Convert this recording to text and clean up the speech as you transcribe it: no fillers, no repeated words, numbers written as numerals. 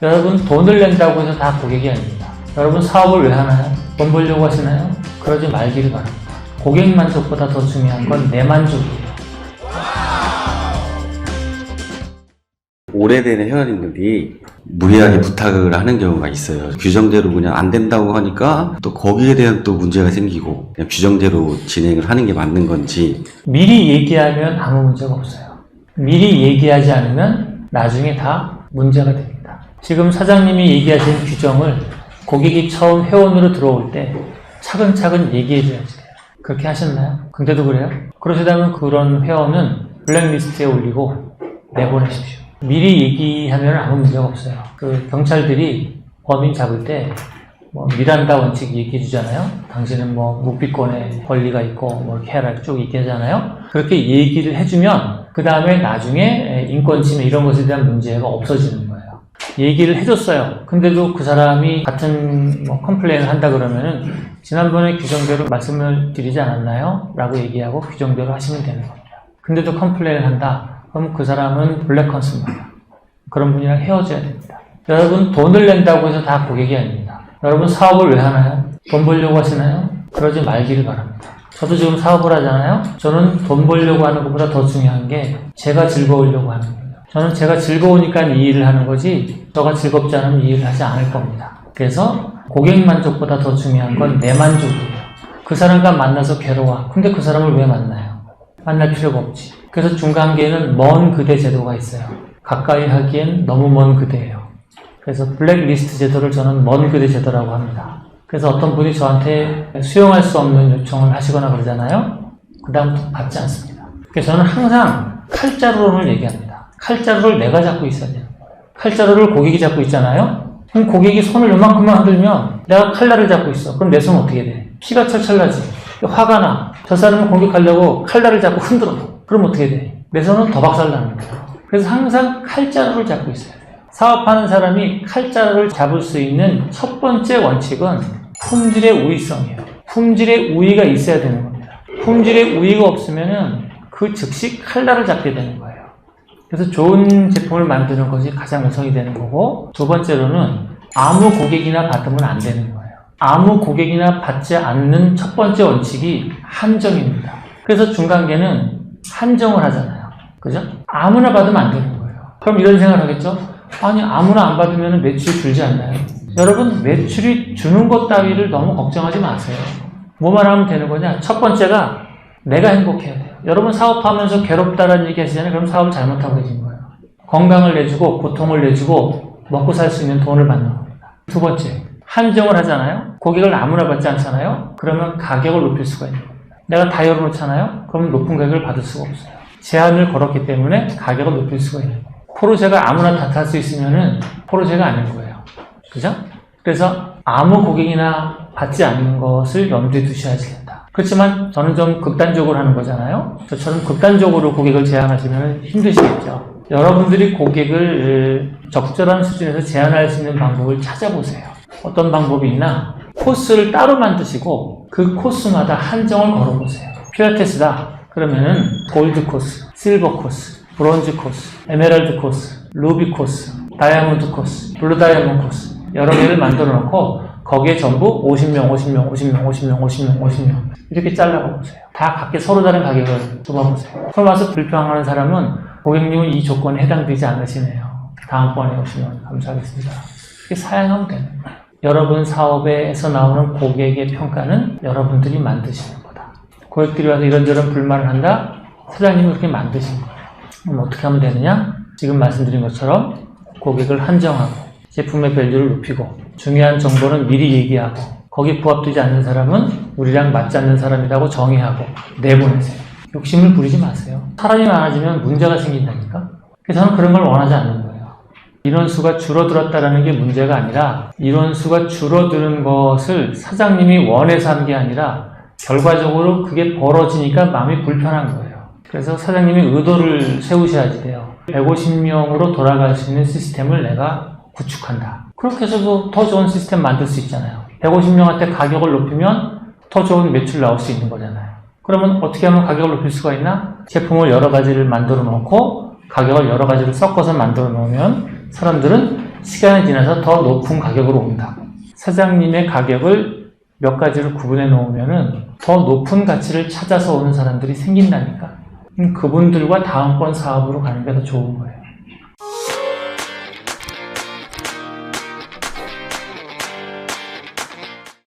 여러분 돈을 낸다고 해서 다 고객이 아닙니다. 여러분 사업을 왜 하나요? 돈 벌려고 하시나요? 그러지 말기를 바랍니다. 고객 만족보다 더 중요한 건 내 만족이에요. 오래된 회원님들이 무리하게 부탁을 하는 경우가 있어요. 규정대로 그냥 안 된다고 하니까 또 거기에 대한 또 문제가 생기고 그냥 규정대로 진행을 하는 게 맞는 건지. 미리 얘기하면 아무 문제가 없어요. 미리 얘기하지 않으면 나중에 다 문제가 됩니다. 지금 사장님이 얘기하신 규정을 고객이 처음 회원으로 들어올 때 차근차근 얘기해 줘야지 돼요. 그렇게 하셨나요? 근데도 그래요? 그러시다면 그런 회원은 블랙리스트에 올리고 내보내십시오. 미리 얘기하면 아무 문제가 없어요. 그 경찰들이 범인 잡을 때 미란다 원칙 얘기해 주잖아요. 당신은 묵비권에 권리가 있고 이렇게 해라 쭉 얘기하잖아요. 그렇게 얘기를 해주면 그 다음에 나중에 인권침해 이런 것에 대한 문제가 없어지는 거예요. 얘기를 해줬어요. 근데도 그 사람이 같은 컴플레인을 한다 그러면은 지난번에 규정대로 말씀을 드리지 않았나요? 라고 얘기하고 규정대로 하시면 되는 겁니다. 근데도 컴플레인을 한다. 그럼 그 사람은 블랙 컨슈머예요. 그런 분이랑 헤어져야 됩니다. 여러분 돈을 낸다고 해서 다 고객이 아닙니다. 여러분 사업을 왜 하나요? 돈 벌려고 하시나요? 그러지 말기를 바랍니다. 저도 지금 사업을 하잖아요. 저는 돈 벌려고 하는 것보다 더 중요한 게 제가 즐거우려고 하는 거예요. 저는 제가 즐거우니까 이 일을 하는 거지 저가 즐겁지 않으면 이 일을 하지 않을 겁니다. 그래서 고객 만족보다 더 중요한 건 내 만족이에요. 그 사람과 만나서 괴로워. 근데 그 사람을 왜 만나요? 만날 필요가 없지. 그래서 중간계에는 먼 그대 제도가 있어요. 가까이 하기엔 너무 먼 그대예요. 그래서 블랙리스트 제도를 저는 먼 그대 제도라고 합니다. 그래서 어떤 분이 저한테 수용할 수 없는 요청을 하시거나 그러잖아요. 그 다음부터 받지 않습니다. 그래서 저는 항상 칼자루론을 얘기합니다. 칼자루를 내가 잡고 있어야 돼요. 칼자루를 고객이 잡고 있잖아요. 그럼 고객이 손을 요만큼만 흔들면 내가 칼날을 잡고 있어. 그럼 내 손은 어떻게 돼? 피가 철철 나지. 화가 나. 저 사람을 공격하려고 칼날을 잡고 흔들어. 그럼 어떻게 돼? 내 손은 더 박살나는 거예요. 그래서 항상 칼자루를 잡고 있어야 돼요. 사업하는 사람이 칼자루를 잡을 수 있는 첫 번째 원칙은 품질의 우위성이에요. 품질의 우위가 있어야 되는 겁니다. 품질의 우위가 없으면은 그 즉시 칼날을 잡게 되는 거예요. 그래서 좋은 제품을 만드는 것이 가장 우선이 되는 거고, 두 번째로는 아무 고객이나 받으면 안 되는 거예요. 아무 고객이나 받지 않는 첫 번째 원칙이 한정입니다. 그래서 중간계는 한정을 하잖아요. 그죠? 아무나 받으면 안 되는 거예요. 그럼 이런 생각을 하겠죠? 아니 아무나 안 받으면 매출이 줄지 않나요? 여러분 매출이 주는 것 따위를 너무 걱정하지 마세요. 뭐만 하면 되는 거냐? 첫 번째가 내가 행복해야 돼요. 여러분 사업하면서 괴롭다라는 얘기 하시잖아요. 그럼 사업을 잘못하고 계신 거예요. 건강을 내주고 고통을 내주고 먹고 살 수 있는 돈을 받는 겁니다. 두 번째, 한정을 하잖아요. 고객을 아무나 받지 않잖아요. 그러면 가격을 높일 수가 있는 겁니다. 내가 다 열어놓잖아요. 그럼 높은 가격을 받을 수가 없어요. 제한을 걸었기 때문에 가격을 높일 수가 있는 거예요. 포르쉐가 아무나 다 탈 수 있으면은 포르쉐가 아닌 거예요. 그죠? 그래서 아무 고객이나 받지 않는 것을 염두에 두셔야지 된다. 그렇지만 저는 좀 극단적으로 하는 거잖아요. 저처럼 극단적으로 고객을 제한하시면 힘드시겠죠. 여러분들이 고객을 적절한 수준에서 제한할 수 있는 방법을 찾아보세요. 어떤 방법이 있나? 코스를 따로 만드시고 그 코스마다 한정을 걸어보세요. 필라테스다. 그러면은 골드 코스, 실버 코스, 브론즈 코스, 에메랄드 코스, 루비 코스, 다이아몬드 코스, 블루 다이아몬드 코스 여러 개를 만들어 놓고 거기에 전부 50명, 50명, 50명, 50명, 50명, 50명 이렇게 잘라가 보세요. 다 각기 서로 다른 가격을 두어보세요. 처음 와서 불평하는 사람은 고객님은 이 조건에 해당되지 않으시네요. 다음번에 오시면 감사하겠습니다. 이렇게 사양하면 되는 거예요. 여러분 사업에서 나오는 고객의 평가는 여러분들이 만드시는 거다. 고객들이 와서 이런저런 불만을 한다? 사장님이 그렇게 만드신 거예요. 그럼 어떻게 하면 되느냐? 지금 말씀드린 것처럼 고객을 한정하고 제품의 밸류를 높이고 중요한 정보는 미리 얘기하고 거기에 부합되지 않는 사람은 우리랑 맞지 않는 사람이라고 정의하고 내보내세요. 욕심을 부리지 마세요. 사람이 많아지면 문제가 생긴다니까? 그래서 저는 그런 걸 원하지 않는 거예요. 인원수가 줄어들었다는 게 문제가 아니라 인원수가 줄어드는 것을 사장님이 원해서 한 게 아니라 결과적으로 그게 벌어지니까 마음이 불편한 거예요. 그래서 사장님이 의도를 세우셔야지 돼요. 150명으로 돌아갈 수 있는 시스템을 내가 구축한다. 그렇게 해서도 더 좋은 시스템 만들 수 있잖아요. 150명한테 가격을 높이면 더 좋은 매출 나올 수 있는 거잖아요. 그러면 어떻게 하면 가격을 높일 수가 있나? 제품을 여러 가지를 만들어 놓고 가격을 여러 가지를 섞어서 만들어 놓으면 사람들은 시간이 지나서 더 높은 가격으로 온다고. 사장님의 가격을 몇 가지로 구분해 놓으면은 더 높은 가치를 찾아서 오는 사람들이 생긴다니까. 그분들과 다음번 사업으로 가는 게 더 좋은 거예요.